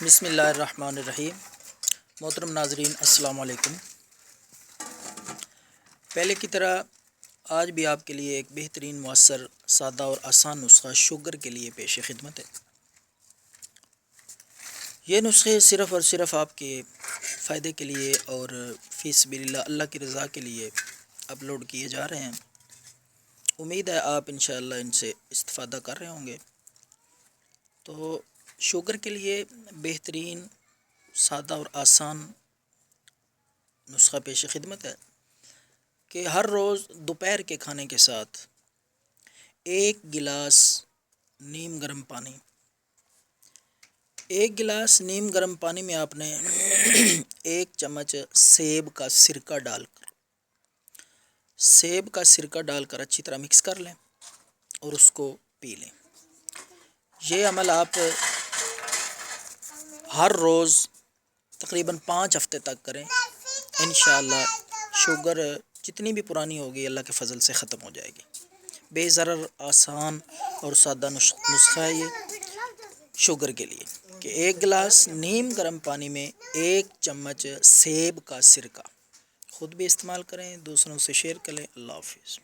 بسم اللہ الرحمن الرحیم۔ محترم ناظرین السلام علیکم۔ پہلے کی طرح آج بھی آپ کے لیے ایک بہترین، مؤثر، سادہ اور آسان نسخہ شوگر کے لیے پیش خدمت ہے۔ یہ نسخے صرف اور صرف آپ کے فائدے کے لیے اور فی سبیل اللہ، اللہ کی رضا کے لیے اپلوڈ کیے جا رہے ہیں۔ امید ہے آپ انشاءاللہ ان سے استفادہ کر رہے ہوں گے۔ تو شوگر کے لیے بہترین، سادہ اور آسان نسخہ پیش خدمت ہے کہ ہر روز دوپہر کے کھانے کے ساتھ 1 گلاس نیم گرم پانی، 1 گلاس نیم گرم پانی میں آپ نے 1 چمچ سیب کا سرکہ ڈال کر اچھی طرح مکس کر لیں اور اس کو پی لیں۔ یہ عمل آپ ہر روز تقریباً 5 ہفتے تک کریں، انشاءاللہ شوگر جتنی بھی پرانی ہوگی اللہ کے فضل سے ختم ہو جائے گی۔ بے ضرر، آسان اور سادہ نسخہ ہے یہ شوگر کے لیے کہ 1 گلاس نیم گرم پانی میں 1 چمچ سیب کا سرکہ، خود بھی استعمال کریں، دوسروں سے شیئر کریں۔ اللہ حافظ۔